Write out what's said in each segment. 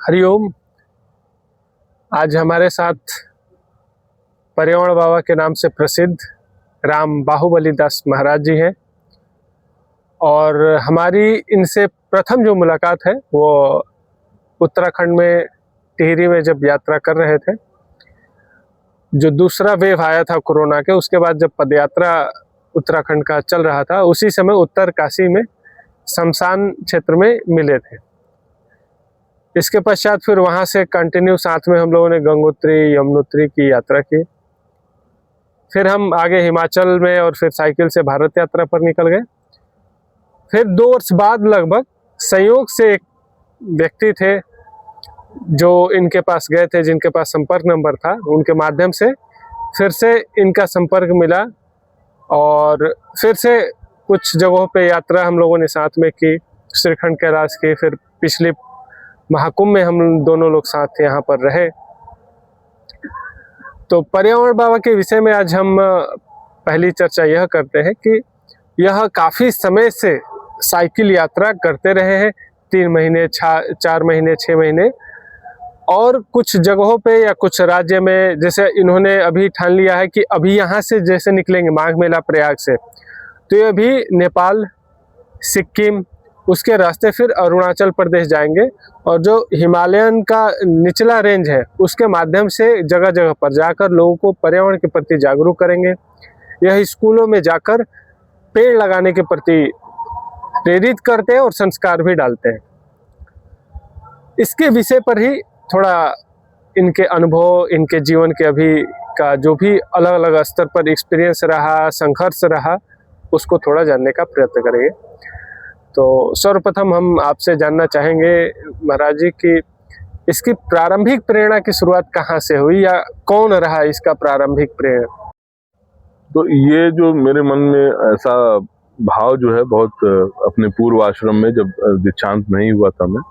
हरिओम। आज हमारे साथ पर्यावरण बाबा के नाम से प्रसिद्ध राम बाहुबली दास महाराज जी हैं और हमारी इनसे प्रथम जो मुलाकात है वो उत्तराखंड में टिहरी में जब यात्रा कर रहे थे। जो दूसरा वेव आया था कोरोना के, उसके बाद जब पदयात्रा उत्तराखंड का चल रहा था, उसी समय उत्तर काशी में शमशान क्षेत्र में मिले थे। इसके पश्चात फिर वहां से कंटिन्यू साथ में हम लोगों ने गंगोत्री यमुनोत्री की यात्रा की। फिर हम आगे हिमाचल में और फिर साइकिल से भारत यात्रा पर निकल गए। फिर 2 वर्ष बाद लगभग संयोग से एक व्यक्ति थे जो इनके पास गए थे, जिनके पास संपर्क नंबर था, उनके माध्यम से फिर से इनका संपर्क मिला और फिर से कुछ जगहों पे यात्रा हम लोगों ने साथ में की। श्रीखंड कैलाश की, फिर पिछली महाकुंभ में हम दोनों लोग साथ यहाँ पर रहे। तो पर्यावरण बाबा के विषय में आज हम पहली चर्चा यह करते हैं कि यह काफी समय से साइकिल यात्रा करते रहे हैं, 3 महीने 4 महीने 6 महीने, और कुछ जगहों पे या कुछ राज्य में, जैसे इन्होंने अभी ठान लिया है कि अभी यहाँ से जैसे निकलेंगे माघ मेला प्रयाग से, तो ये अभी नेपाल, सिक्किम, उसके रास्ते फिर अरुणाचल प्रदेश जाएंगे और जो हिमालयन का निचला रेंज है उसके माध्यम से जगह जगह पर जाकर लोगों को पर्यावरण के प्रति जागरूक करेंगे। यह स्कूलों में जाकर पेड़ लगाने के प्रति प्रेरित करते हैं और संस्कार भी डालते हैं। इसके विषय पर ही थोड़ा इनके अनुभव, इनके जीवन के अभी का जो भी अलग अलग स्तर पर एक्सपीरियंस रहा, संघर्ष रहा, उसको थोड़ा जानने का प्रयत्न करेंगे। तो सर्वप्रथम हम आपसे जानना चाहेंगे महाराज जी कि इसकी प्रारंभिक प्रेरणा की शुरुआत कहाँ से हुई या कौन रहा इसका प्रारंभिक प्रेरणा? तो ये जो मेरे मन में ऐसा भाव जो है, बहुत अपने पूर्व आश्रम में जब दीक्षांत नहीं हुआ था मैं,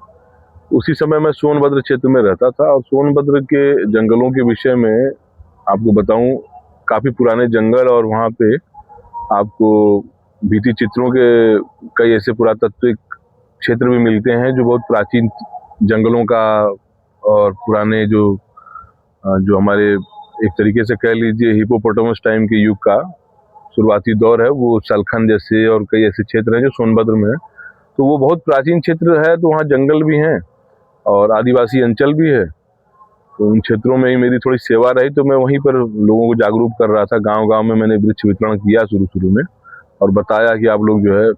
उसी समय मैं सोनभद्र क्षेत्र में रहता था और सोनभद्र के जंगलों के विषय में आपको बताऊं, काफी पुराने जंगल और वहाँ पे आपको भित्ति चित्रों के कई ऐसे पुरातात्विक क्षेत्र भी मिलते हैं जो बहुत प्राचीन जंगलों का और पुराने जो हमारे एक तरीके से कह लीजिए हिपोपोटामस टाइम के युग का शुरुआती दौर है, वो सलखन जैसे और कई ऐसे क्षेत्र हैं जो सोनभद्र में है। तो वो बहुत प्राचीन क्षेत्र है, तो वहाँ जंगल भी हैं और आदिवासी अंचल भी है। तो उन क्षेत्रों में ही मेरी थोड़ी सेवा रही, तो मैं वहीं पर लोगों को जागरूक कर रहा था। गांव-गांव में मैंने वृक्ष वितरण किया शुरू में और बताया कि आप लोग जो है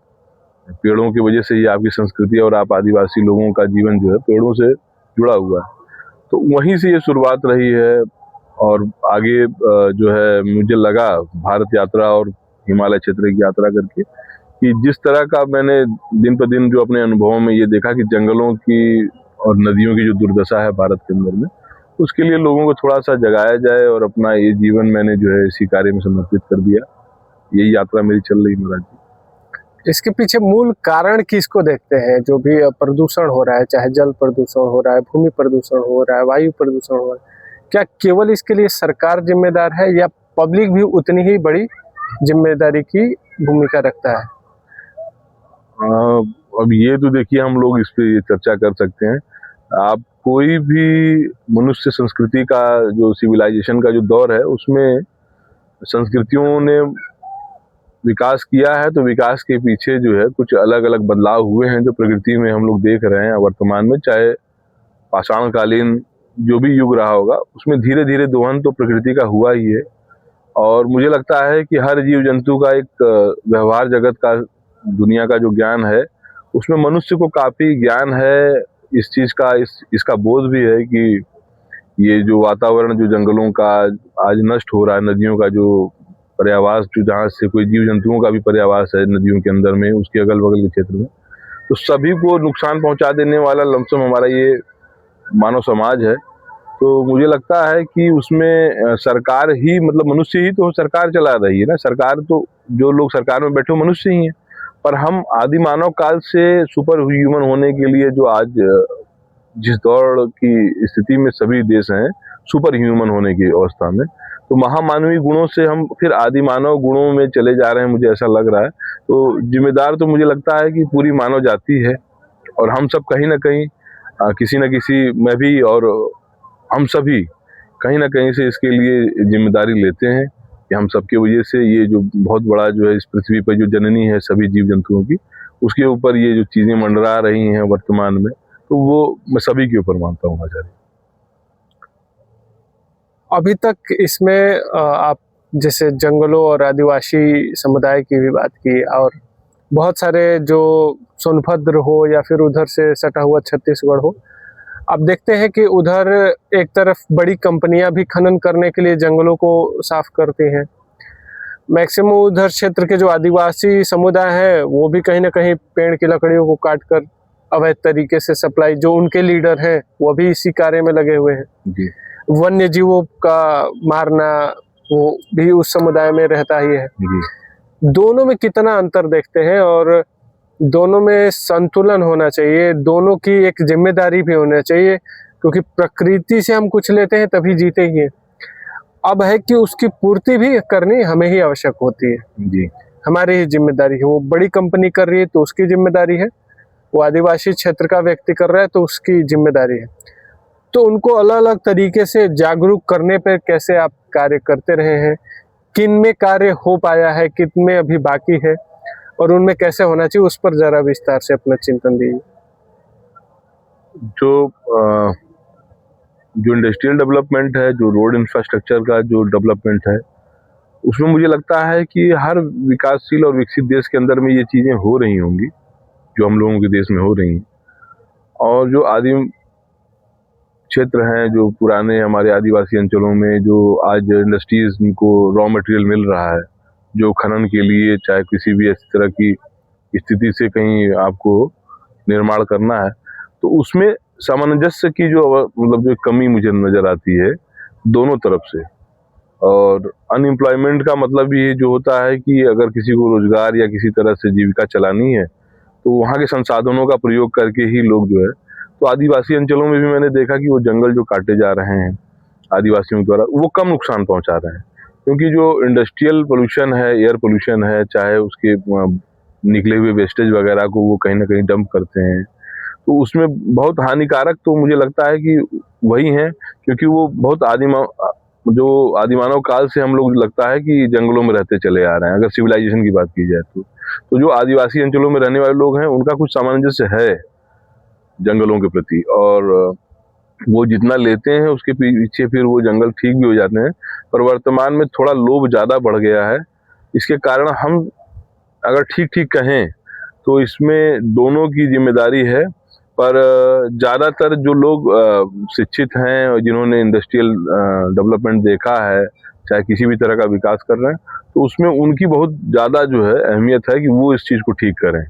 पेड़ों की वजह से ही आपकी संस्कृति और आप आदिवासी लोगों का जीवन जो है पेड़ों से जुड़ा हुआ है। तो वहीं से ये शुरुआत रही है और आगे जो है मुझे लगा भारत यात्रा और हिमालय क्षेत्र की यात्रा करके कि जिस तरह का मैंने दिन पर दिन जो अपने अनुभवों में ये देखा कि जंगलों की और नदियों की जो दुर्दशा है भारत के अंदर में, उसके लिए लोगों को थोड़ा सा जगाया जाए और अपना ये जीवन मैंने जो है इसी कार्य में समर्पित कर दिया। यही यात्रा मेरी चल रही महाराज जी। इसके पीछे मूल कारण किसको देखते हैं? जो भी प्रदूषण हो रहा है, चाहे जल प्रदूषण हो रहा है, भूमि प्रदूषण हो रहा है, वायु प्रदूषण हो रहा है, क्या केवल इसके लिए सरकार जिम्मेदार है या पब्लिक भी उतनी ही बड़ी जिम्मेदारी की भूमिका रखता है? अब ये तो देखिए हम लोग इस पे चर्चा कर सकते हैं। आप कोई भी मनुष्य संस्कृति का जो सिविलाइजेशन का जो दौर है, उसमें संस्कृतियों ने विकास किया है, तो विकास के पीछे जो है कुछ अलग अलग बदलाव हुए हैं जो प्रकृति में हम लोग देख रहे हैं वर्तमान में। चाहे पाषाण कालीन जो भी युग रहा होगा, उसमें धीरे धीरे दोहन तो प्रकृति का हुआ ही है। और मुझे लगता है कि हर जीव जंतु का एक व्यवहार जगत का, दुनिया का जो ज्ञान है, उसमें मनुष्य को काफी ज्ञान है इस चीज का, इसका बोध भी है कि ये जो वातावरण जो जंगलों का आज नष्ट हो रहा है, नदियों का जो पर्यावास, जो जहाँ से कोई जीव जंतुओं का भी पर्यावास है नदियों के अंदर में, उसके अगल बगल के क्षेत्र में, तो सभी को नुकसान पहुंचा देने वाला लमसम हमारा ये मानव समाज है। तो मुझे लगता है कि उसमें सरकार ही, मतलब मनुष्य ही तो सरकार चला रही है ना। सरकार तो, जो लोग सरकार में बैठे मनुष्य ही हैं, पर हम आदि मानव काल से सुपर ह्यूमन होने के लिए जो आज जिस दौड़ की स्थिति में सभी देश हैं सुपर ह्यूमन होने की अवस्था में, तो महामानवीय गुणों से हम फिर आदि मानव गुणों में चले जा रहे हैं, मुझे ऐसा लग रहा है। तो जिम्मेदार तो मुझे लगता है कि पूरी मानव जाति है और हम सब कहीं ना कहीं किसी न किसी, मैं भी और हम सभी कहीं ना कहीं से इसके लिए जिम्मेदारी लेते हैं कि हम सबके वजह से ये जो बहुत बड़ा जो है इस पृथ्वी पर जो जननी है सभी जीव जंतुओं की, उसके ऊपर ये जो चीज़ें मंडरा रही हैं वर्तमान में, तो वो मैं सभी के ऊपर मानता हूँ आचार्य। अभी तक इसमें आप जैसे जंगलों और आदिवासी समुदाय की भी बात की, और बहुत सारे जो सोनभद्र हो या फिर उधर से सटा हुआ छत्तीसगढ़ हो, आप देखते हैं कि उधर एक तरफ बड़ी कंपनियां भी खनन करने के लिए जंगलों को साफ करती हैं। मैक्सिमम उधर क्षेत्र के जो आदिवासी समुदाय है वो भी कहीं ना कहीं पेड़ की लकड़ियों को काट कर अवैध तरीके से सप्लाई, जो उनके लीडर हैं वो भी इसी कार्य में लगे हुए हैं। जी वन्य जीवों का मारना वो भी उस समुदाय में रहता ही है। जी। दोनों में कितना अंतर देखते हैं, और दोनों में संतुलन होना चाहिए, दोनों की एक जिम्मेदारी भी होना चाहिए, क्योंकि प्रकृति से हम कुछ लेते हैं तभी जीते ही हैं। अब है कि उसकी पूर्ति भी करनी हमें ही आवश्यक होती है, जी हमारी ही जिम्मेदारी है। वो बड़ी कंपनी कर रही है तो उसकी जिम्मेदारी है, वो आदिवासी क्षेत्र का व्यक्ति कर रहा है तो उसकी जिम्मेदारी है। तो उनको अलग अलग तरीके से जागरूक करने पर कैसे आप कार्य करते रहे हैं, किन में कार्य हो पाया है, किन में अभी बाकी है, और उनमें कैसे होना चाहिए, उस पर जरा विस्तार से अपना चिंतन दीजिए। जो इंडस्ट्रियल डेवलपमेंट है, जो रोड इंफ्रास्ट्रक्चर का जो डेवलपमेंट है, उसमें मुझे लगता है कि हर विकासशील और विकसित देश के अंदर में ये चीज़ें हो रही होंगी जो हम लोगों के देश में हो रही हैं। और जो आदिम क्षेत्र हैं, जो पुराने हमारे आदिवासी अंचलों में जो आज इंडस्ट्रीज को रॉ मटेरियल मिल रहा है, जो खनन के लिए चाहे किसी भी इस तरह की स्थिति से कहीं आपको निर्माण करना है, तो उसमें सामंजस्य की जो मतलब जो कमी मुझे नज़र आती है दोनों तरफ से। और अनएम्प्लॉयमेंट का मतलब ये जो होता है कि अगर किसी को रोजगार या किसी तरह से जीविका चलानी है तो वहाँ के संसाधनों का प्रयोग करके ही लोग जो है, तो आदिवासी अंचलों में भी मैंने देखा कि वो जंगल जो काटे जा रहे हैं आदिवासियों द्वारा, वो कम नुकसान पहुंचा रहे हैं, क्योंकि जो इंडस्ट्रियल पोल्यूशन है, एयर पोल्यूशन है, चाहे उसके निकले हुए वेस्टेज वगैरह को वो कहीं ना कहीं डंप करते हैं, तो उसमें बहुत हानिकारक तो मुझे लगता है कि वही है, क्योंकि वो बहुत आदिमानव काल से हम लोग लगता है कि जंगलों में रहते चले आ रहे हैं, अगर सिविलाइजेशन की बात की जाए तो जो आदिवासी अंचलों में रहने वाले लोग हैं उनका कुछ सामंजस्य है जंगलों के प्रति, और वो जितना लेते हैं उसके पीछे फिर वो जंगल ठीक भी हो जाते हैं। पर वर्तमान में थोड़ा लोभ ज़्यादा बढ़ गया है, इसके कारण हम अगर ठीक ठीक कहें तो इसमें दोनों की जिम्मेदारी है। पर ज़्यादातर जो लोग शिक्षित हैं और जिन्होंने इंडस्ट्रियल डेवलपमेंट देखा है, चाहे किसी भी तरह का विकास कर रहे हैं, तो उसमें उनकी बहुत ज़्यादा जो है अहमियत है कि वो इस चीज़ को ठीक करें।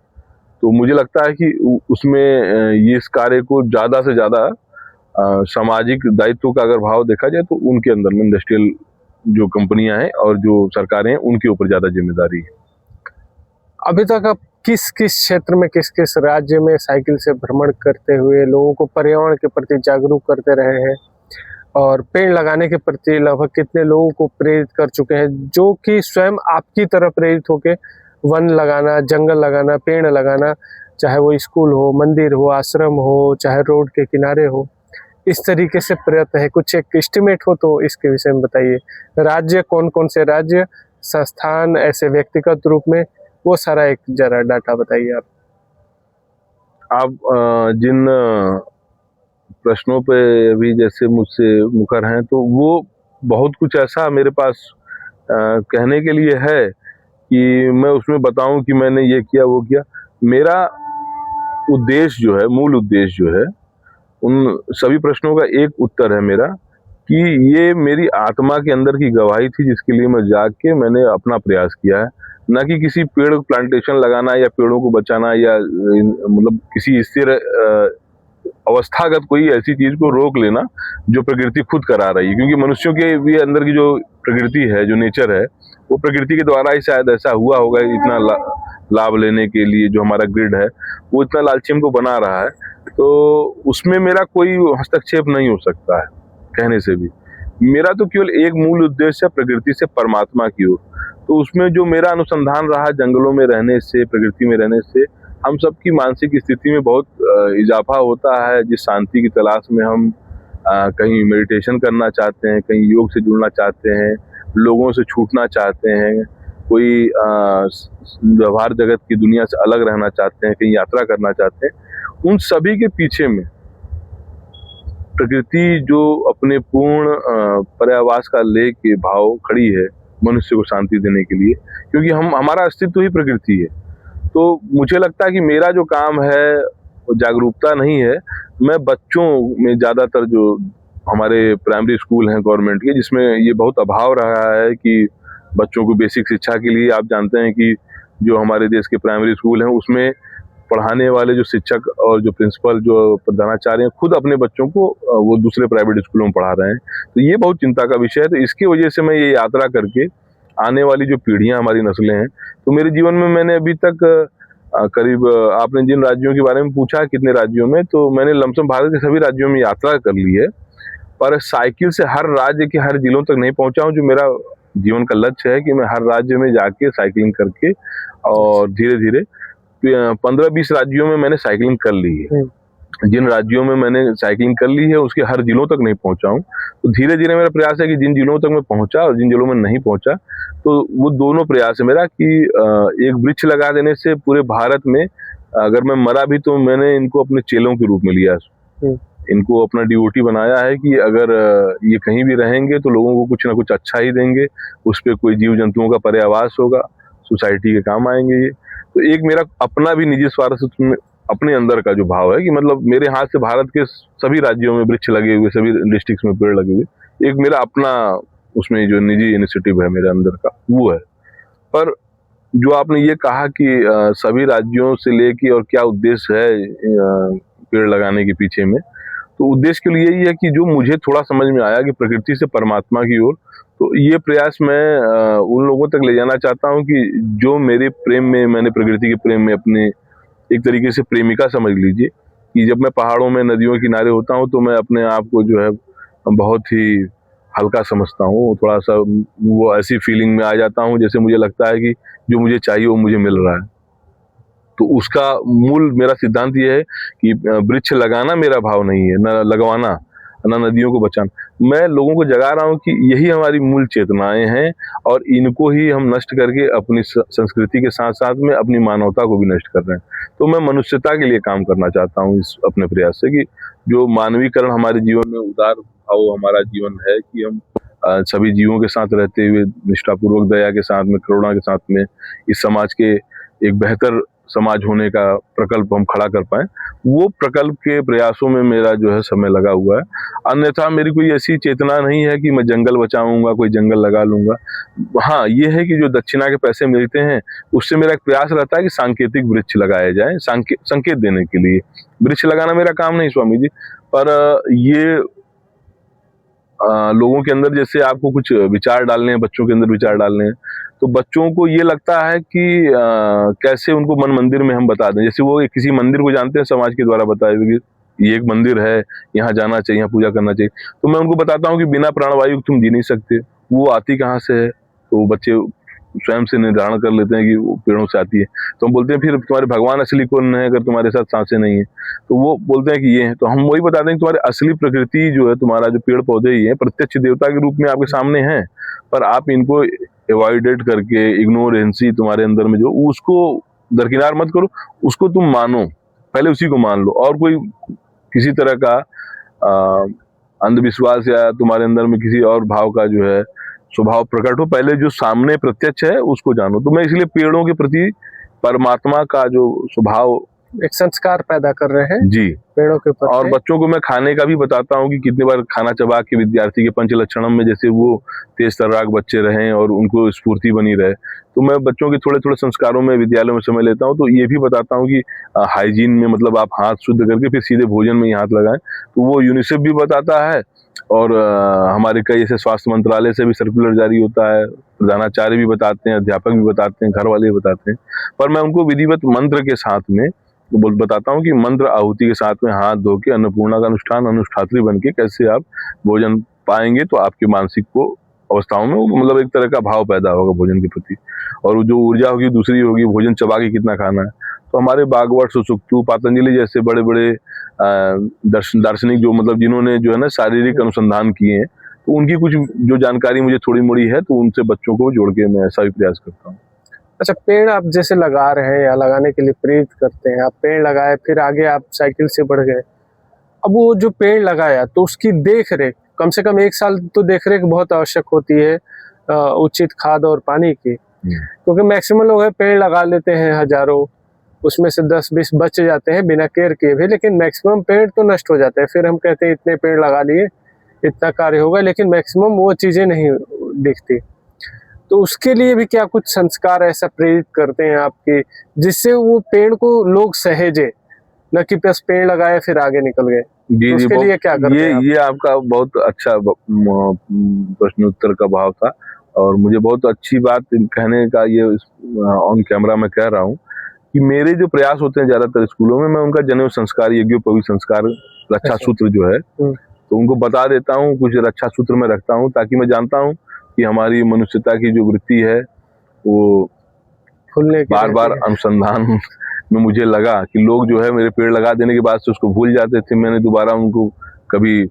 तो मुझे लगता है कि उसमें ये इस कार्य को ज़्यादा से ज़्यादा सामाजिक दायित्व का अगर भाव देखा जाए तो उनके अंदर में इंडस्ट्रियल जो कंपनियां हैं और जो सरकारें हैं उनके ऊपर ज़्यादा जिम्मेदारी है। अभी तक आप किस किस क्षेत्र में, किस किस राज्य में साइकिल से भ्रमण करते हुए लोगों को पर्यावरण के प्रति जागरूक करते रहे हैं, और पेड़ लगाने के प्रति लगभग कितने लोगों को प्रेरित कर चुके हैं, जो कि स्वयं आपकी तरह प्रेरित होके वन लगाना, जंगल लगाना, पेड़ लगाना, चाहे वो स्कूल हो, मंदिर हो, आश्रम हो, चाहे रोड के किनारे हो, इस तरीके से प्रयत्न है? कुछ एक एस्टिमेट हो तो इसके विषय में बताइए। राज्य, कौन कौन से राज्य, संस्थान, ऐसे व्यक्तिगत रूप में, वो सारा एक जरा डाटा बताइए आप। जिन प्रश्नों पे अभी जैसे मुझसे मुखर हैं, तो वो बहुत कुछ ऐसा मेरे पास कहने के लिए है कि मैं उसमें बताऊं कि मैंने ये किया वो किया। मेरा उद्देश्य जो है, मूल उद्देश्य जो है, उन सभी प्रश्नों का एक उत्तर है मेरा कि ये मेरी आत्मा के अंदर की गवाही थी जिसके लिए मैं जाग के मैंने अपना प्रयास किया है, ना कि किसी पेड़ प्लांटेशन लगाना या पेड़ों को बचाना या मतलब किसी स्थिर अवस्थागत कोई ऐसी चीज को रोक लेना जो प्रकृति खुद करा रही है। क्योंकि मनुष्यों के भी अंदर की जो प्रकृति है, जो नेचर है, वो प्रकृति के द्वारा ही शायद ऐसा हुआ होगा। इतना लाभ लेने के लिए जो हमारा ग्रिड है वो इतना लालची हमको बना रहा है, तो उसमें मेरा कोई हस्तक्षेप नहीं हो सकता है कहने से भी। मेरा तो केवल एक मूल उद्देश्य है, प्रकृति से परमात्मा की ओर। तो उसमें जो मेरा अनुसंधान रहा जंगलों में रहने से, प्रकृति में रहने से, हम सबकी मानसिक स्थिति में बहुत इजाफा होता है। जिस शांति की तलाश में हम कहीं मेडिटेशन करना चाहते हैं, कहीं योग से जुड़ना चाहते हैं, लोगों से छूटना चाहते हैं, कोई व्यवहार जगत की दुनिया से अलग रहना चाहते हैं, कहीं यात्रा करना चाहते हैं, उन सभी के पीछे में प्रकृति जो अपने पूर्ण पर्यावास का लेके भाव खड़ी है मनुष्य को शांति देने के लिए, क्योंकि हमारा अस्तित्व ही प्रकृति है। तो मुझे लगता है कि मेरा जो काम है वो जागरूकता नहीं है। मैं बच्चों में ज़्यादातर जो हमारे प्राइमरी स्कूल हैं गवर्नमेंट के, जिसमें ये बहुत अभाव रहा है कि बच्चों को बेसिक शिक्षा के लिए, आप जानते हैं कि जो हमारे देश के प्राइमरी स्कूल हैं उसमें पढ़ाने वाले जो शिक्षक और जो प्रिंसिपल, जो प्रधानाचार्य हैं, खुद अपने बच्चों को वो दूसरे प्राइवेट स्कूलों में पढ़ा रहे हैं। तो ये बहुत चिंता का विषय है। तो इसकी वजह से मैं ये यात्रा करके आने वाली जो पीढ़ियां, हमारी नस्लें हैं, तो मेरे जीवन में मैंने अभी तक करीब, आपने जिन राज्यों के बारे में पूछा कितने राज्यों में, तो मैंने लमसम भारत के सभी राज्यों में यात्रा कर ली है, पर साइकिल से हर राज्य के हर जिलों तक नहीं पहुंचा हूं। जो मेरा जीवन का लक्ष्य है कि मैं हर राज्य में जाके साइकिलिंग करके, और धीरे धीरे 15-20 राज्यों में मैंने साइकिलिंग कर ली है। जिन राज्यों में मैंने साइकिलिंग कर ली है उसके हर जिलों तक नहीं पहुंचा हूँ। तो धीरे धीरे मेरा प्रयास है कि जिन जिलों तक मैं पहुंचा और जिन जिलों में नहीं पहुंचा, तो वो दोनों प्रयास है मेरा कि एक वृक्ष लगा देने से पूरे भारत में, अगर मैं मरा भी तो मैंने इनको अपने चेलों के रूप में लिया, इनको अपना ड्यूटी बनाया है कि अगर ये कहीं भी रहेंगे तो लोगों को कुछ ना कुछ अच्छा ही देंगे, उस पर कोई जीव जंतुओं का पर्यावास होगा, सोसाइटी के काम आएंगे ये। तो एक मेरा अपना भी निजी स्वार्थ अपने अंदर का जो भाव है कि मतलब मेरे हाथ से भारत के सभी राज्यों में वृक्ष लगे हुए, सभी डिस्ट्रिक्ट्स में पेड़ लगे हुए, एक मेरा अपना उसमें जो निजी इनिशिएटिव है मेरे अंदर का, वो है। पर जो आपने ये कहा कि सभी राज्यों से लेके और क्या उद्देश्य है पेड़ लगाने के पीछे में, तो उद्देश्य के लिए यही है कि जो मुझे थोड़ा समझ में आया कि प्रकृति से परमात्मा की ओर, तो ये प्रयास मैं उन लोगों तक ले जाना चाहता हूँ कि जो मेरे प्रेम में, मैंने प्रकृति के प्रेम में अपने एक तरीके से प्रेमिका समझ लीजिए, कि जब मैं पहाड़ों में, नदियों के किनारे होता हूँ तो मैं अपने आप को जो है बहुत ही हल्का समझता हूँ, थोड़ा सा वो ऐसी फीलिंग में आ जाता हूँ जैसे मुझे लगता है कि जो मुझे चाहिए वो मुझे मिल रहा है। तो उसका मूल मेरा सिद्धांत ये है कि वृक्ष लगाना मेरा भाव नहीं है, न लगवाना, न नदियों को बचाना। मैं लोगों को जगा रहा हूँ कि यही हमारी मूल चेतनाएं हैं और इनको ही हम नष्ट करके अपनी संस्कृति के साथ साथ में अपनी मानवता को भी नष्ट कर रहे हैं। तो मैं मनुष्यता के लिए काम करना चाहता हूँ इस अपने प्रयास से, कि जो मानवीकरण हमारे जीवन में, उदार भाव हमारा जीवन है कि हम सभी जीवों के साथ रहते हुए निष्ठापूर्वक, दया के साथ में, करुणा के साथ में इस समाज के एक बेहतर समाज होने का प्रकल्प हम खड़ा कर पाए, वो प्रकल्प के प्रयासों में मेरा जो है समय लगा हुआ है। अन्यथा मेरी कोई ऐसी चेतना नहीं है कि मैं जंगल बचाऊंगा, कोई जंगल लगा लूंगा। हाँ, ये है कि जो दक्षिणा के पैसे मिलते हैं उससे मेरा एक प्रयास रहता है कि सांकेतिक वृक्ष लगाए जाए, संकेत देने के लिए। वृक्ष लगाना मेरा काम नहीं स्वामी जी, पर ये लोगों के अंदर, जैसे आपको कुछ विचार डालने हैं, बच्चों के अंदर विचार डालने हैं, तो बच्चों को ये लगता है कि कैसे उनको मन मंदिर में हम बता दें। जैसे वो किसी मंदिर को जानते हैं समाज के द्वारा बताए हुए कि ये एक मंदिर है, यहाँ जाना चाहिए, यहाँ पूजा करना चाहिए, तो मैं उनको बताता हूँ कि बिना प्राणवायु तुम जी नहीं सकते। वो आती कहाँ से है, तो बच्चे स्वयं से निर्धारण कर लेते हैं कि वो पेड़ों से आती है। तो हम बोलते हैं फिर तुम्हारे भगवान असली कौन है अगर तुम्हारे साथ सांसें नहीं है? तो वो बोलते हैं कि ये है। तो हम वही बताते हैं कि तुम्हारी असली प्रकृति जो है, तुम्हारा जो पेड़ पौधे ही है, प्रत्यक्ष देवता के रूप में आपके सामने हैं, पर आप इनको एवॉइडेट करके, इग्नोरेंसी तुम्हारे अंदर में जो, उसको दरकिनार मत करो, उसको तुम मानो, पहले उसी को मान लो। और कोई किसी तरह का अंधविश्वास या तुम्हारे अंदर में किसी और भाव का जो है स्वभाव प्रकट हो, पहले जो सामने प्रत्यक्ष है उसको जानो। तो मैं इसलिए पेड़ों के प्रति परमात्मा का जो स्वभाव, एक संस्कार पैदा कर रहे हैं जी, पेड़ों के प्रति। और बच्चों को मैं खाने का भी बताता हूँ कि कितनी बार खाना चबा के विद्यार्थी के पंचलक्षणम में जैसे वो तेज तर्राक बच्चे रहें और उनको स्फूर्ति बनी रहे। तो मैं बच्चों के थोड़े थोड़े संस्कारों में विद्यालय में समय लेता हूँ। तो ये भी बताता हूँ कि हाइजीन में, मतलब आप हाथ शुद्ध करके फिर सीधे भोजन में ही हाथ लगाएं। तो वो यूनिसेफ भी बताता है, और हमारे कई ऐसे स्वास्थ्य मंत्रालय से भी सर्कुलर जारी होता है, प्रधानाचार्य भी बताते हैं, अध्यापक भी बताते हैं, घर वाले भी बताते हैं। पर मैं उनको विधिवत मंत्र के साथ में बताता हूँ कि मंत्र आहुति के साथ में हाथ धो के अन्नपूर्णा का अनुष्ठान, अनुष्ठात्री बन के कैसे आप भोजन पाएंगे, तो आपके मानसिक को अवस्थाओं में मतलब एक तरह का भाव पैदा होगा भोजन के प्रति, और जो ऊर्जा होगी दूसरी होगी, भोजन चबा के कितना खाना है। तो हमारे भागवत, सुश्रुत, पतंजलि जैसे बड़े बड़े दार्शनिक जो मतलब जिन्होंने जो है ना शारीरिक अनुसंधान किए हैं, तो उनकी कुछ जो जानकारी मुझे थोड़ी मोड़ी है, तो उनसे बच्चों को जोड़ के मैं ऐसा भी प्रयास करता हूँ। अच्छा, पेड़ आप जैसे लगा रहे हैं या लगाने के लिए प्रेरित करते हैं, आप पेड़ लगाए फिर आगे आप साइकिल से बढ़ गए, अब वो जो पेड़ लगाया तो उसकी देख रेख कम से कम 1 साल तो देख रेख बहुत आवश्यक होती है, उचित खाद और पानी की, क्योंकि मैक्सिमम लोग है पेड़ लगा लेते हैं हजारों, उसमें से 10-20 बच जाते हैं बिना केयर किए भी, लेकिन मैक्सिमम पेड़ तो नष्ट हो जाते हैं। फिर हम कहते हैं इतने पेड़ लगा लिए, इतना कार्य होगा, लेकिन मैक्सिमम वो चीजें नहीं दिखती। तो उसके लिए भी क्या कुछ संस्कार ऐसा प्रेरित करते हैं आपके, जिससे वो पेड़ को लोग सहेजे, न कि बस पेड़ लगाए फिर आगे निकल गए? जी तो जी, उसके लिए क्या करते हैं आप? ये आपका बहुत अच्छा प्रश्न उत्तर का भाव था, और मुझे बहुत अच्छी बात कहने का ये ऑन कैमरा में कह रहा हूँ कि मेरे जो प्रयास होते हैं ज्यादातर स्कूलों में, मैं उनका जनेऊ संस्कार, यज्ञोपवीत संस्कार, रक्षा सूत्र जो है, तो उनको बता देता हूँ, कुछ रक्षा सूत्र में रखता हूँ, ताकि मैं जानता हूँ कि हमारी मनुष्यता की जो वृत्ति है वो बार बार अनुसंधान में मुझे लगा कि लोग जो है मेरे पेड़ लगा देने के बाद से उसको भूल जाते थे। मैंने दोबारा उनको कभी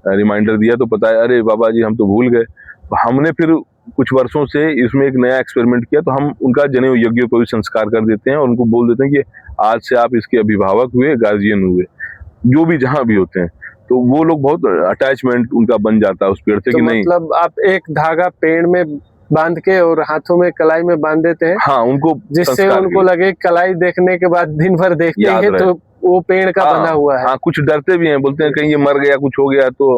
रिमाइंडर दिया तो पता है, अरे बाबा जी हम तो भूल गए। तो हमने फिर कुछ वर्षों से इसमें एक नया एक्सपेरिमेंट किया, तो हम उनका जनेऊ यज्ञोपवीत संस्कार कर देते हैं और उनको बोल देते हैं कि आज से आप इसके अभिभावक हुए, गार्जियन हुए, जो भी जहाँ भी होते हैं। तो वो लोग बहुत अटैचमेंट उनका बन जाता है उस पेड़ से, तो कि नहीं, मतलब आप एक धागा पेड़ में बांध के और हाथों में कलाई में बांध देते हैं, हाँ, उनको जिससे उनको लगे कलाई देखने के बाद दिन भर देखते हैं तो वो पेड़ का बना हुआ है। हाँ, कुछ डरते भी हैं, बोलते हैं कहीं ये मर गया, कुछ हो गया तो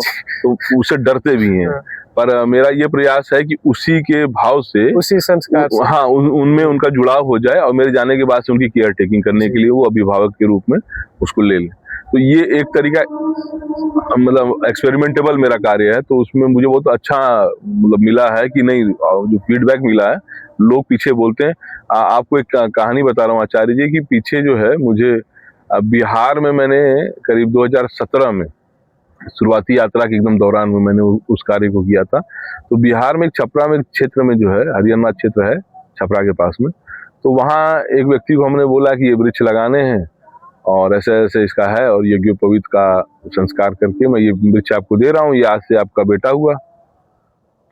उससे डरते भी हैं। पर मेरा ये प्रयास है कि उसी के भाव से, उसी संस्कार से, हाँ, उनमें उनका जुड़ाव हो जाए और मेरे जाने के बाद से उनकी केयर टेकिंग करने के लिए वो अभिभावक के रूप में उसको ले लें। तो ये एक तरीका मतलब एक्सपेरिमेंटेबल मेरा कार्य है, तो उसमें मुझे बहुत अच्छा मतलब मिला है कि नहीं, जो फीडबैक मिला है, लोग पीछे बोलते हैं। आपको एक कहानी बता रहा हूँ आचार्य जी की, पीछे जो है मुझे बिहार में मैंने करीब 2017 में शुरुआती यात्रा के एकदम दौरान में मैंने उस कार्य को किया था। तो बिहार में छपरा में क्षेत्र में जो है, हरियाणा क्षेत्र है छपरा के पास में, तो वहाँ एक व्यक्ति को हमने बोला कि ये वृक्ष लगाने हैं और ऐसे ऐसे इसका है, और यज्ञोपवीत का संस्कार करके मैं ये वृक्ष आपको दे रहा हूँ, ये आज से आपका बेटा हुआ।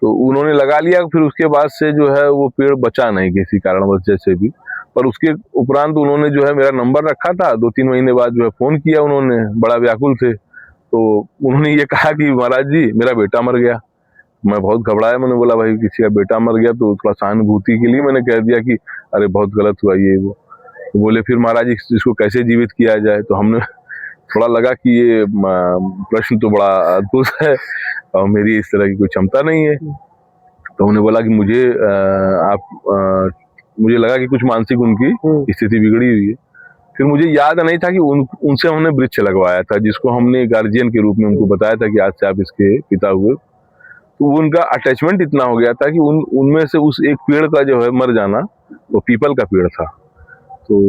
तो उन्होंने लगा लिया। फिर उसके बाद से जो है वो पेड़ बचा नहीं किसी कारणवश जैसे भी, पर उसके उपरांत उन्होंने जो है मेरा नंबर रखा था। 2-3 महीने बाद जो है फोन किया उन्होंने, बड़ा व्याकुल थे। तो उन्होंने ये कहा कि महाराज जी मेरा बेटा मर गया। मैं बहुत घबराया, मैंने बोला भाई किसी का बेटा मर गया, तो थोड़ा सहानुभूति के लिए मैंने कह दिया कि अरे बहुत गलत हुआ ये वो। तो बोले फिर महाराज इसको कैसे जीवित किया जाए। तो हमने थोड़ा लगा कि ये प्रश्न तो बड़ा अद्भुत है और मेरी इस तरह की कोई क्षमता नहीं है। तो उन्होंने बोला कि मुझे लगा कि कुछ मानसिक उनकी स्थिति बिगड़ी हुई है। फिर मुझे याद नहीं था कि उनसे हमने वृक्ष लगवाया था, जिसको हमने गार्जियन के रूप में उनको बताया था कि आज से आप इसके पिता हुए। तो उनका अटैचमेंट इतना हो गया था कि उनमें से उस एक पेड़ का जो है मर जाना, वो पीपल का पेड़ था। तो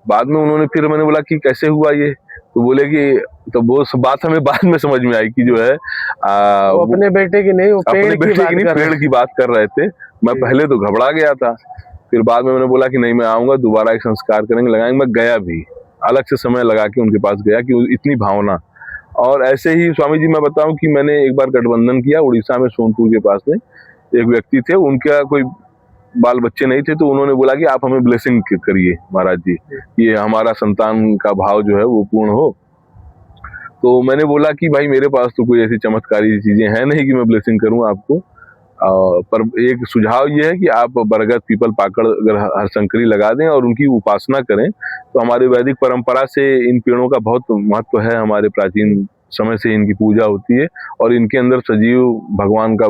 बाद में उन्होंने, फिर मैंने बोला कि कैसे हुआ ये, तो बोले कि, तो वो बात हमें बाद में समझ में आई कि जो है वो अपने बेटे की नहीं, वो अपने बेटे की नहीं, पेड़ की बात कर रहे थे। मैं पहले तो घबरा गया था, फिर बाद में मैंने बोला कि नहीं मैं आऊंगा, दोबारा एक संस्कार करेंगे, लगाएंगे। मैं गया भी, अलग से समय लगा के उनके पास गया कि इतनी भावना। और ऐसे ही स्वामी जी मैं बताऊं कि मैंने एक बार गठबंधन किया उड़ीसा में, सोनपुर के पास में एक व्यक्ति थे, उनका कोई बाल बच्चे नहीं थे, तो उन्होंने बोला कि आप हमें ब्लेसिंग करिए महाराज जी, ये हमारा संतान का भाव जो है वो पूर्ण हो। तो मैंने बोला कि भाई मेरे पास तो कोई ऐसी चमत्कारी चीजें हैं नहीं कि मैं ब्लेसिंग करूं आपको, पर एक सुझाव ये है कि आप बरगद, पीपल, पाकड़ अगर हरशंकरी लगा दें और उनकी उपासना करें, तो हमारी वैदिक परंपरा से इन पेड़ों का बहुत महत्व है। हमारे प्राचीन समय से इनकी पूजा होती है और इनके अंदर सजीव भगवान का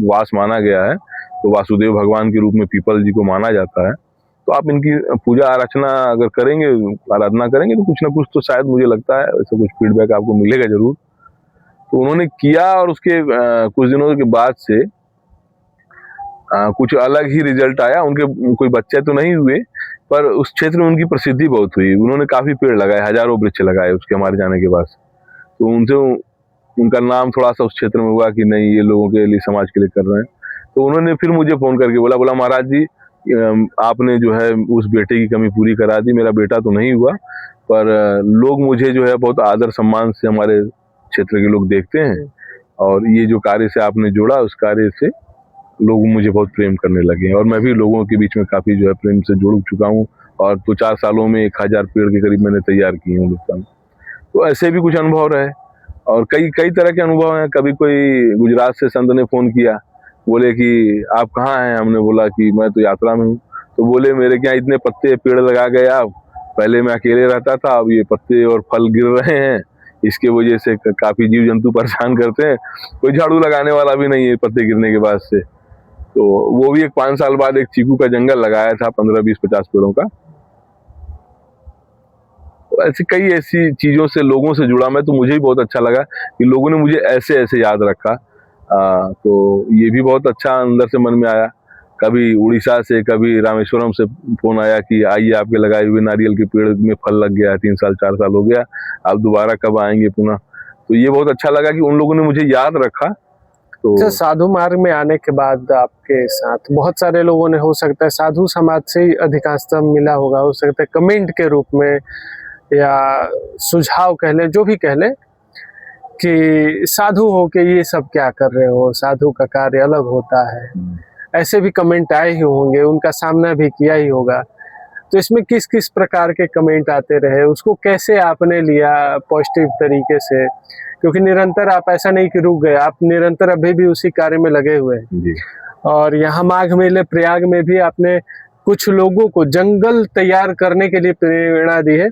वास माना गया है। तो वासुदेव भगवान के रूप में पीपल जी को माना जाता है। तो आप इनकी पूजा अर्चना अगर करेंगे, आराधना करेंगे, तो कुछ ना कुछ तो शायद मुझे लगता है ऐसा कुछ फीडबैक आपको मिलेगा जरूर। तो उन्होंने किया और उसके कुछ दिनों के बाद से कुछ अलग ही रिजल्ट आया। उनके कोई बच्चे तो नहीं हुए, पर उस क्षेत्र में उनकी प्रसिद्धि बहुत हुई। उन्होंने काफी पेड़ लगाए, हजारों वृक्ष लगाए उसके हमारे जाने के बाद। तो उनसे उनका नाम थोड़ा सा उस क्षेत्र में हुआ कि नहीं ये लोगों के लिए, समाज के लिए कर रहे हैं। तो उन्होंने फिर मुझे फोन करके बोला महाराज जी आपने जो है उस बेटे की कमी पूरी करा दी। मेरा बेटा तो नहीं हुआ, पर लोग मुझे जो है बहुत आदर सम्मान से हमारे क्षेत्र के लोग देखते हैं, और ये जो कार्य से आपने जोड़ा, उस कार्य से लोग मुझे बहुत प्रेम करने लगे हैं, और मैं भी लोगों के बीच में काफी जो है प्रेम से जुड़ चुका हूँ। और 4 सालों में 1000 पेड़ के करीब मैंने तैयार किए हैं हिंदुस्तान। तो ऐसे भी कुछ अनुभव रहे, और कई कई तरह के अनुभव हैं। कभी कोई गुजरात से संत ने फोन किया, बोले कि आप कहाँ हैं? हमने बोला कि मैं तो यात्रा में हूँ। तो बोले मेरे क्या इतने पत्ते पेड़ लगा गए आप, पहले मैं अकेले रहता था, अब ये पत्ते और फल गिर रहे हैं, इसके वजह से काफी जीव जंतु परेशान करते हैं, कोई झाड़ू लगाने वाला भी नहीं है पत्ते गिरने के बाद से। तो वो भी 5 साल बाद एक चीकू का जंगल लगाया था, 15, 20, 50 पेड़ों का। तो ऐसी कई ऐसी चीजों से लोगों से जुड़ा मैं, तो मुझे भी बहुत अच्छा लगा कि लोगों ने मुझे ऐसे ऐसे याद रखा। तो ये भी बहुत अच्छा अंदर से मन में आया। कभी उड़ीसा से, कभी रामेश्वरम से फोन आया कि आइए आपके लगाए हुए नारियल के पेड़ में फल लग गया, 3 साल 4 साल हो गया, आप दोबारा कब आएंगे पुनः। तो ये बहुत अच्छा लगा कि उन लोगों ने मुझे याद रखा। तो साधु मार्ग में आने के बाद आपके साथ बहुत सारे लोगों ने, हो सकता है साधु समाज से ही अधिकांशतः मिला होगा, हो सकता है कमेंट के रूप में या सुझाव कह लें, जो भी कह लें, कि साधु हो के ये सब क्या कर रहे हो, साधु का कार्य अलग होता है। ऐसे भी कमेंट आए ही होंगे, उनका सामना भी किया ही होगा। तो इसमें किस किस प्रकार के कमेंट आते रहे, उसको कैसे आपने लिया पॉजिटिव तरीके से? क्योंकि निरंतर आप, ऐसा नहीं कि रुक गए, आप निरंतर अभी भी उसी कार्य में लगे हुए हैं। जी। और यहाँ माघ मेले प्रयाग में भी आपने कुछ लोगों को जंगल तैयार करने के लिए प्रेरणा दी है,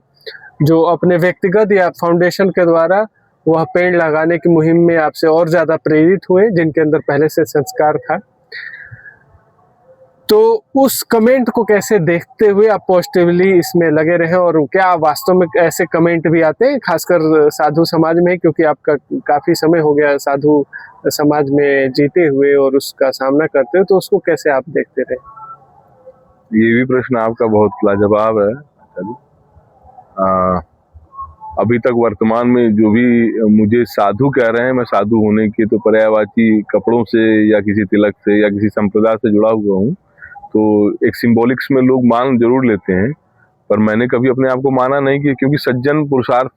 जो अपने व्यक्तिगत या फाउंडेशन के द्वारा वह पेड़ लगाने की मुहिम में आपसे और ज्यादा प्रेरित हुए, जिनके अंदर पहले से संस्कार था। तो उस कमेंट को कैसे देखते हुए आप पॉजिटिवली इसमें लगे रहे, और क्या वास्तव में ऐसे कमेंट भी आते हैं खासकर साधु समाज में? क्योंकि आपका काफी समय हो गया साधु समाज में जीते हुए और उसका सामना करते हुए, तो उसको कैसे आप देखते रहे? ये भी प्रश्न आपका बहुत लाजवाब है। अभी तक वर्तमान में जो भी मुझे साधु कह रहे हैं, मैं साधु होने के तो पर्यायवाची कपड़ों से या किसी तिलक से या किसी संप्रदाय से जुड़ा हुआ हूँ, तो एक सिंबॉलिक्स में लोग मान जरूर लेते हैं, पर मैंने कभी अपने आप को माना नहीं कि, क्योंकि सज्जन पुरुषार्थ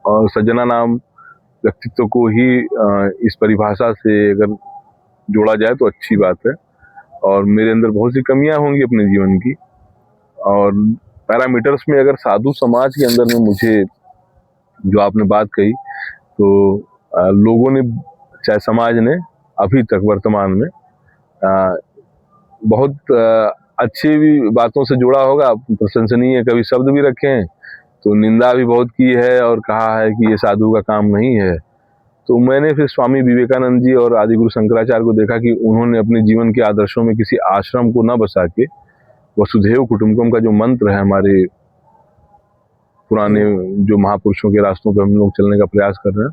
और सज्जना नाम व्यक्तित्व को ही इस परिभाषा से अगर जोड़ा जाए तो अच्छी बात है। और मेरे अंदर बहुत सी कमियां होंगी अपने जीवन की, और पैरामीटर्स में अगर साधु समाज के अंदर में मुझे जो आपने बात कही, तो लोगों ने, चाहे समाज ने, अभी तक वर्तमान में बहुत अच्छी भी बातों से जुड़ा होगा, प्रशंसनीय कभी शब्द भी रखे हैं, तो निंदा भी बहुत की है और कहा है कि ये साधु का काम नहीं है। तो मैंने फिर स्वामी विवेकानंद जी और आदिगुरु शंकराचार्य को देखा कि उन्होंने अपने जीवन के आदर्शों में किसी आश्रम को न बसा के, वसुधैव कुटुंबकम का जो मंत्र है हमारे पुराने जो महापुरुषों के रास्तों पे हम लोग चलने का प्रयास कर रहे हैं,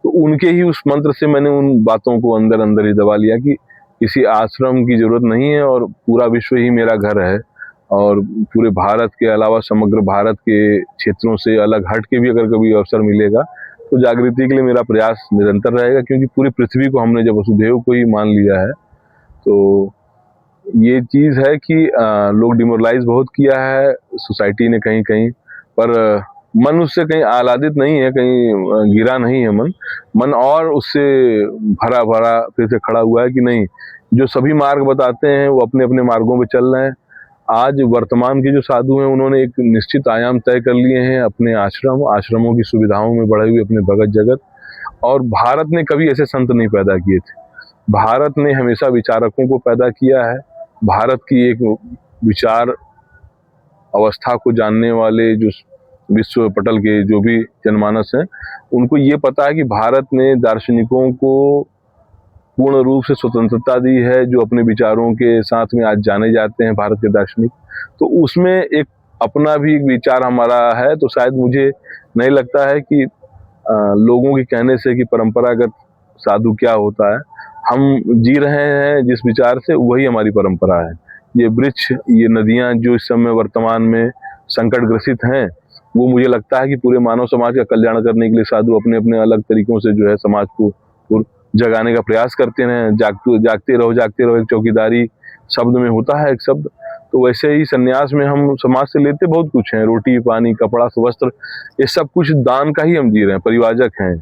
तो उनके ही उस मंत्र से मैंने उन बातों को अंदर अंदर ही दबा लिया कि किसी आश्रम की जरूरत नहीं है, और पूरा विश्व ही मेरा घर है। और पूरे भारत के अलावा समग्र भारत के क्षेत्रों से अलग हट के भी अगर कभी अवसर मिलेगा तो जागृति के लिए मेरा प्रयास निरंतर रहेगा, क्योंकि पूरी पृथ्वी को हमने जब वसुधैव को ही मान लिया है, तो ये चीज है कि लोग डिमोरलाइज बहुत किया है सोसाइटी ने कहीं कहीं, पर मन उससे कहीं आह्लादित नहीं है, कहीं गिरा नहीं है मन और उससे भरा भरा फिर से खड़ा हुआ है कि नहीं, जो सभी मार्ग बताते हैं वो अपने अपने मार्गों पे चल रहे हैं। आज वर्तमान के जो साधु हैं उन्होंने एक निश्चित आयाम तय कर लिए हैं, अपने आश्रमों की सुविधाओं में बढ़े हुए अपने भगत जगत। और भारत ने कभी ऐसे संत नहीं पैदा किए थे, भारत ने हमेशा विचारकों को पैदा किया है। भारत की एक विचार अवस्था को जानने वाले जो विश्व पटल के जो भी जनमानस हैं, उनको ये पता है कि भारत ने दार्शनिकों को पूर्ण रूप से स्वतंत्रता दी है, जो अपने विचारों के साथ में आज जाने जाते हैं भारत के दार्शनिक। तो उसमें एक अपना भी विचार हमारा है। तो शायद मुझे नहीं लगता है कि लोगों के कहने से कि परंपरागत साधु क्या होता है, हम जी रहे हैं जिस विचार से, वही हमारी परंपरा है। ये वृक्ष, ये नदियां जो इस समय वर्तमान में संकट ग्रसित हैं, वो मुझे लगता है कि पूरे मानव समाज का कल्याण करने के लिए साधु अपने अपने अलग तरीकों से जो है समाज को जगाने का प्रयास करते हैं। जागते रहो एक चौकीदारी शब्द में होता है एक शब्द, तो वैसे ही सन्यास में हम समाज से लेते बहुत कुछ हैं, रोटी पानी कपड़ा वस्त्र, ये सब कुछ दान का ही हम जी रहे हैं, परिवाजक हैं।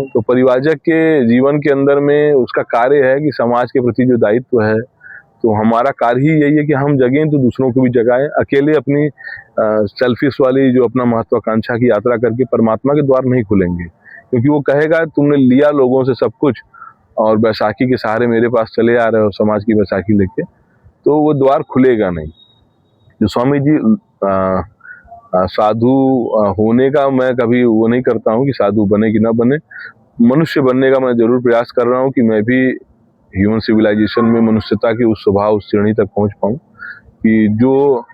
तो परिवाजक के जीवन के अंदर में उसका कार्य है कि समाज के प्रति जो दायित्व है, तो हमारा कार्य ही यही है कि हम जगें तो दूसरों को भी जगाएं। अकेले अपनी सेल्फिश वाली जो अपना महत्वाकांक्षा की यात्रा करके परमात्मा के द्वार नहीं खुलेंगे, क्योंकि वो कहेगा तुमने लिया लोगों से सब कुछ और बैसाखी के सहारे मेरे पास चले आ रहे हो समाज की बैसाखी लेके, तो वो द्वार खुलेगा नहीं। जो स्वामी जी साधु होने का मैं कभी वो नहीं करता हूँ कि साधु बने कि ना बने, मनुष्य बनने का मैं जरूर प्रयास कर रहा हूँ कि मैं भी ह्यूमन सिविलाइजेशन में मनुष्यता की उस स्वभाव उस श्रेणी तक पहुंच पाऊं कि जो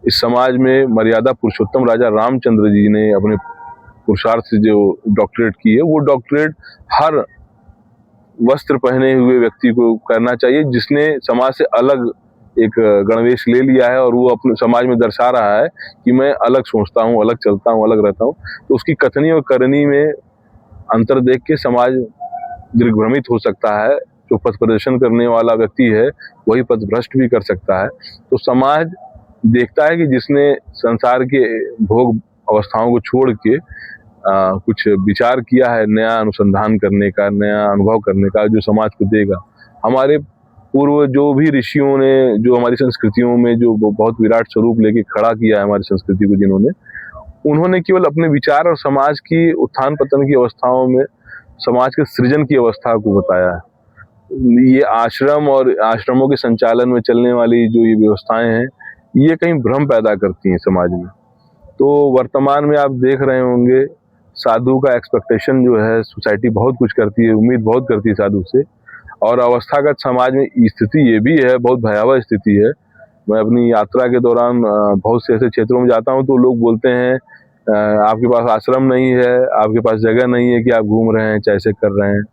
इस समाज में मर्यादा पुरुषोत्तम राजा रामचंद्र जी ने अपने पुरुषार्थ से जो डॉक्टरेट की है, वो डॉक्टरेट हर वस्त्र पहने हुए व्यक्ति को करना चाहिए जिसने समाज से अलग एक गणवेश ले लिया है और वो अपने समाज में दर्शा रहा है कि मैं अलग सोचता हूँ, अलग चलता हूँ, अलग रहता हूँ। तो उसकी कथनी और करनी में अंतर देख के समाज दिग्भ्रमित हो सकता है। जो पथ प्रदर्शन करने वाला व्यक्ति है वही पथ भ्रष्ट भी कर सकता है। तो समाज देखता है कि जिसने संसार के भोग अवस्थाओं को छोड़ के कुछ विचार किया है, नया अनुसंधान करने का, नया अनुभव करने का, जो समाज को देगा। हमारे पूर्व जो भी ऋषियों ने जो हमारी संस्कृतियों में जो बहुत विराट स्वरूप लेके खड़ा किया है हमारी संस्कृति को, जिन्होंने उन्होंने केवल अपने विचार और समाज की उत्थान पतन की अवस्थाओं में समाज के सृजन की अवस्था को बताया है। ये आश्रम और आश्रमों के संचालन में चलने वाली जो ये व्यवस्थाएं हैं, ये कहीं भ्रम पैदा करती हैं समाज में। तो वर्तमान में आप देख रहे होंगे साधु का एक्सपेक्टेशन जो है, सोसाइटी बहुत कुछ करती है, उम्मीद बहुत करती है साधु से, और अवस्थागत समाज में स्थिति ये भी है, बहुत भयावह स्थिति है। मैं अपनी यात्रा के दौरान बहुत से ऐसे क्षेत्रों में जाता हूँ तो लोग बोलते हैं आपके पास आश्रम नहीं है, आपके पास जगह नहीं है कि आप घूम रहे हैं, चाहे ऐसे कर रहे हैं,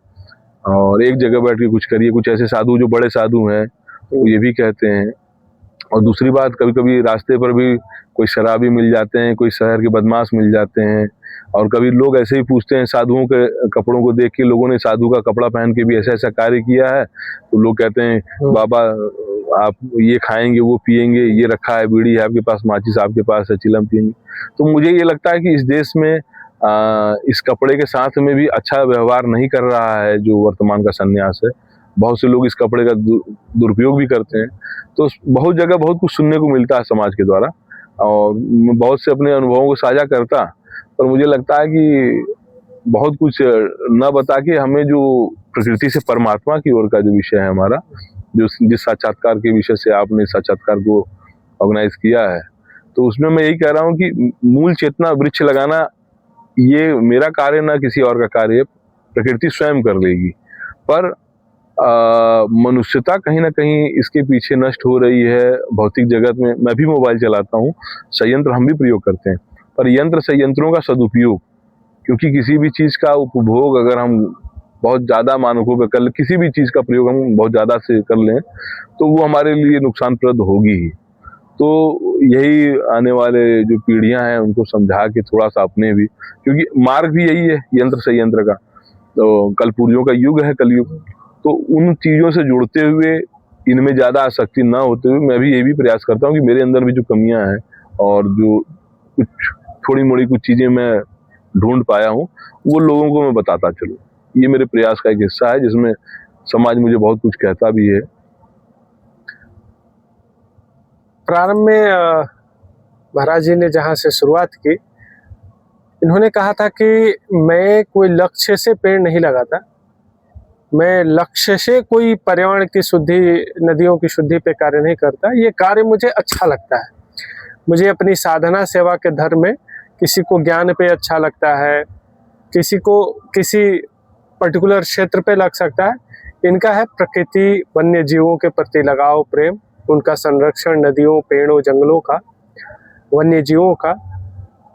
और एक जगह बैठ के कुछ करिए। कुछ ऐसे साधु जो बड़े साधु हैं तो ये भी कहते हैं। और दूसरी बात, कभी कभी रास्ते पर भी कोई शराबी मिल जाते हैं, कोई शहर के बदमाश मिल जाते हैं, और कभी लोग ऐसे ही पूछते हैं, साधुओं के कपड़ों को देख के लोगों ने साधु का कपड़ा पहन के भी ऐसा ऐसा कार्य किया है, तो लोग कहते हैं बाबा आप ये खाएंगे, वो पिएंगे, ये रखा है, बीड़ी है आपके पास, माचिस आपके पास है, चिलम पिएंगे। तो मुझे ये लगता है कि इस देश में इस कपड़े के साथ में भी अच्छा व्यवहार नहीं कर रहा है जो वर्तमान का सन्यास है। बहुत से लोग इस कपड़े का दुरुपयोग भी करते हैं। तो बहुत जगह बहुत कुछ सुनने को मिलता है समाज के द्वारा, और बहुत से अपने अनुभवों को साझा करता, पर मुझे लगता है कि बहुत कुछ न बता के हमें जो प्रकृति से परमात्मा की ओर का जो विषय है हमारा, जो जिस साक्षात्कार के विषय से आपने साक्षात्कार को ऑर्गेनाइज किया है, तो उसमें मैं यही कह रहा हूँ कि मूल चेतना वृक्ष लगाना ये मेरा कार्य ना किसी और का कार्य, प्रकृति स्वयं कर लेगी। पर मनुष्यता कहीं ना कहीं इसके पीछे नष्ट हो रही है। भौतिक जगत में मैं भी मोबाइल चलाता हूँ, संयंत्र हम भी प्रयोग करते हैं, पर यंत्र संयंत्रों का सदुपयोग, क्योंकि किसी भी चीज का उपभोग अगर हम बहुत ज्यादा मानकों पे कर ले, किसी भी चीज का प्रयोग हम बहुत ज्यादा से कर लें तो वो हमारे लिए नुकसानप्रद होगी ही। तो यही आने वाले जो पीढ़ियां हैं उनको समझा के थोड़ा सा अपने भी, क्योंकि मार्ग भी यही है यंत्र संयंत्र का, तो कलपुर्जों का युग है कलयुग, तो उन चीजों से जुड़ते हुए इनमें ज्यादा आसक्ति ना होते हुए मैं भी ये भी प्रयास करता हूँ कि मेरे अंदर भी जो कमियां हैं और जो कुछ थोड़ी मोड़ी कुछ चीजें मैं ढूंढ पाया हूँ वो लोगों को मैं बताता चलूँ। ये मेरे प्रयास का एक हिस्सा है जिसमें समाज मुझे बहुत कुछ कहता भी है। प्रारंभ में महाराज जी ने जहाँ से शुरुआत की, इन्होंने कहा था कि मैं कोई लक्ष्य से पेड़ नहीं लगाता, मैं लक्ष्य से कोई पर्यावरण की शुद्धि, नदियों की शुद्धि पे कार्य नहीं करता। ये कार्य मुझे अच्छा लगता है। मुझे अपनी साधना सेवा के धर्म में किसी को ज्ञान पे अच्छा लगता है, किसी को किसी पर्टिकुलर क्षेत्र पे लग सकता है। इनका है प्रकृति, वन्य जीवों के प्रति लगाव, प्रेम, उनका संरक्षण, नदियों, पेड़ों, जंगलों का, वन्य जीवों का,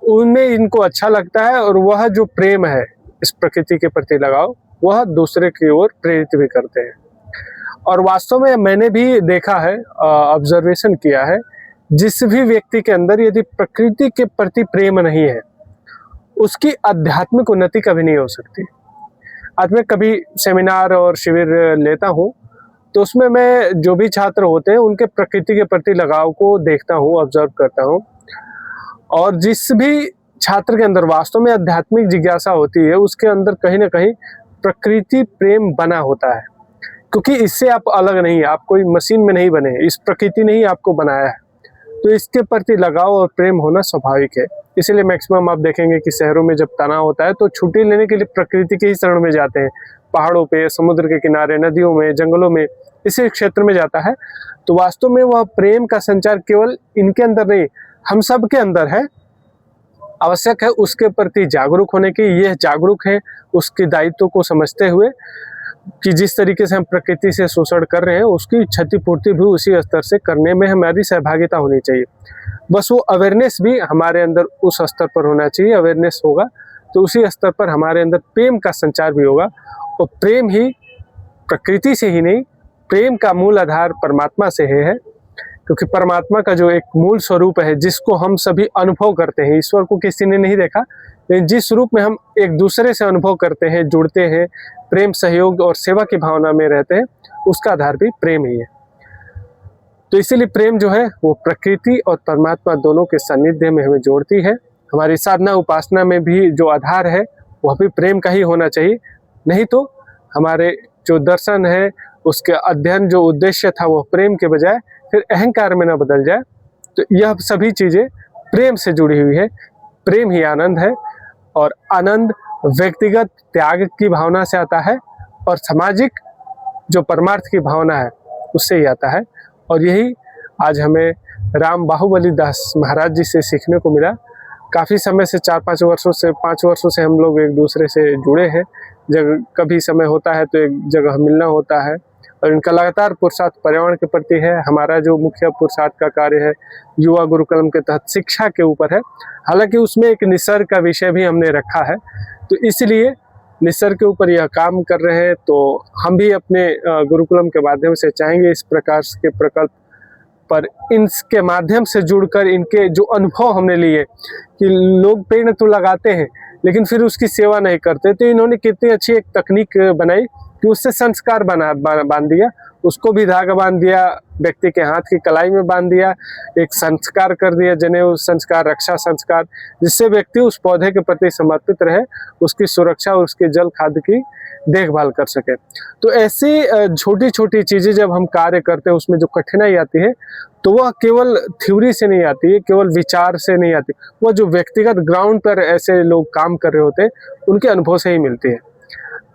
उनमें इनको अच्छा लगता है। और वह जो प्रेम है, इस प्रकृति के प्रति लगाव, वह दूसरे की ओर प्रेरित भी करते हैं। और वास्तव में मैंने भी देखा है, ऑब्जर्वेशन किया है, जिस भी व्यक्ति के अंदर यदि प्रकृति के प्रति प्रेम नहीं है, उसकी आध्यात्मिक उन्नति कभी नहीं हो सकती। आज मैं कभी सेमिनार और शिविर लेता हूँ तो उसमें मैं जो भी छात्र होते हैं उनके प्रकृति के प्रति लगाव को देखता हूँ, ऑब्जर्व करता हूँ। और जिस भी छात्र के अंदर वास्तव में आध्यात्मिक जिज्ञासा होती है, उसके अंदर कहीं ना कहीं प्रकृति प्रेम बना होता है, क्योंकि इससे आप अलग नहीं है, आप कोई मशीन में नहीं बने, इस प्रकृति ने ही आपको बनाया है। तो इसके प्रति लगाव और प्रेम होना स्वाभाविक है। इसीलिए मैक्सिमम आप देखेंगे कि शहरों में जब तनाव होता है तो छुट्टी लेने के लिए प्रकृति के ही शरण में जाते हैं, पहाड़ों पे, समुद्र के किनारे, नदियों में, जंगलों में, इसी क्षेत्र में जाता है। तो वास्तव में वह प्रेम का संचार केवल इनके अंदर नहीं, हम सब के अंदर है। आवश्यक है उसके प्रति जागरूक होने की। यह जागरूक है उसके दायित्व को समझते हुए कि जिस तरीके से हम प्रकृति से शोषण कर रहे हैं उसकी क्षतिपूर्ति भी उसी स्तर से करने में हमारी सहभागिता होनी चाहिए। बस वो अवेयरनेस भी हमारे अंदर उस स्तर पर होना चाहिए। अवेयरनेस होगा तो उसी स्तर पर हमारे अंदर प्रेम का संचार भी होगा। और प्रेम ही प्रकृति से ही नहीं, प्रेम का मूल आधार परमात्मा से है, क्योंकि परमात्मा का जो एक मूल स्वरूप है जिसको हम सभी अनुभव करते हैं, ईश्वर को किसी ने नहीं देखा, लेकिन जिस रूप में हम एक दूसरे से अनुभव करते हैं, जुड़ते हैं, प्रेम, सहयोग और सेवा की भावना में रहते हैं, उसका आधार भी प्रेम ही है। तो इसीलिए प्रेम जो है वो प्रकृति और परमात्मा दोनों के सानिध्य में हमें जोड़ती है। हमारी साधना उपासना में भी जो आधार है वह भी प्रेम का ही होना चाहिए, नहीं तो हमारे जो दर्शन है उसके अध्ययन जो उद्देश्य था वो प्रेम के बजाय फिर अहंकार में न बदल जाए। तो यह सभी चीज़ें प्रेम से जुड़ी हुई है। प्रेम ही आनंद है और आनंद व्यक्तिगत त्याग की भावना से आता है और सामाजिक जो परमार्थ की भावना है उससे ही आता है। और यही आज हमें राम बाहुबली दास महाराज जी से सीखने को मिला। काफ़ी समय से 4-5 वर्षों से 5 वर्षों से हम लोग एक दूसरे से जुड़े हैं। जब कभी समय होता है तो एक जगह मिलना होता है और इनका लगातार पुरुषार्थ पर्यावरण के प्रति है। हमारा जो मुख्य पुरुषार्थ का कार्य है युवा गुरुकुलम के तहत शिक्षा के ऊपर है, हालांकि उसमें एक निसर्ग का विषय भी हमने रखा है। तो इसलिए निसर्ग के ऊपर यह काम कर रहे हैं। तो हम भी अपने गुरुकुलम के माध्यम से चाहेंगे इस प्रकार के प्रकल्प पर इनके माध्यम से जुड़कर इनके जो अनुभव हमने लिए कि लोग पेड़ तो लगाते हैं लेकिन फिर उसकी सेवा नहीं करते, तो इन्होंने कितनी अच्छी एक तकनीक बनाई कि उससे संस्कार बांध दिया, उसको भी धागा बांध दिया, व्यक्ति के हाथ की कलाई में बांध दिया, एक संस्कार कर दिया, जनेऊ संस्कार, रक्षा संस्कार, जिससे व्यक्ति उस पौधे के प्रति समर्पित रहे, उसकी सुरक्षा और उसके जल खाद की देखभाल कर सके। तो ऐसी छोटी छोटी चीज़ें जब हम कार्य करते हैं उसमें जो कठिनाई आती है तो वह केवल थ्योरी से नहीं आती है, केवल विचार से नहीं आती, वह जो व्यक्तिगत ग्राउंड पर ऐसे लोग काम कर रहे होते हैं उनके अनुभव से ही मिलती है।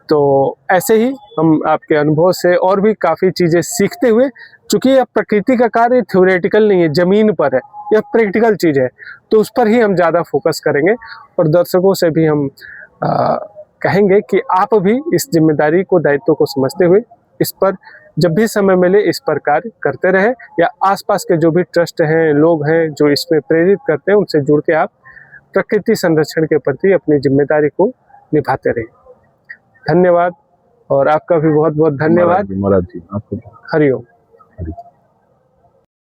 तो ऐसे ही हम आपके अनुभव से और भी काफ़ी चीज़ें सीखते हुए, चूँकि यह प्रकृति का कार्य थ्योरेटिकल नहीं है, ज़मीन पर है, यह प्रैक्टिकल चीज़ है, तो उस पर ही हम ज़्यादा फोकस करेंगे। और दर्शकों से भी हम कहेंगे कि आप भी इस जिम्मेदारी को, दायित्व को समझते हुए इस पर जब भी समय मिले इस पर कार्य करते रहे, या आसपास के जो भी ट्रस्ट हैं, लोग हैं जो इसमें प्रेरित करते हैं, उनसे जुड़ के आप प्रकृति संरक्षण के प्रति अपनी जिम्मेदारी को निभाते रहिए। धन्यवाद। और आपका भी बहुत बहुत धन्यवाद। महाराज जी आपको हरिओम।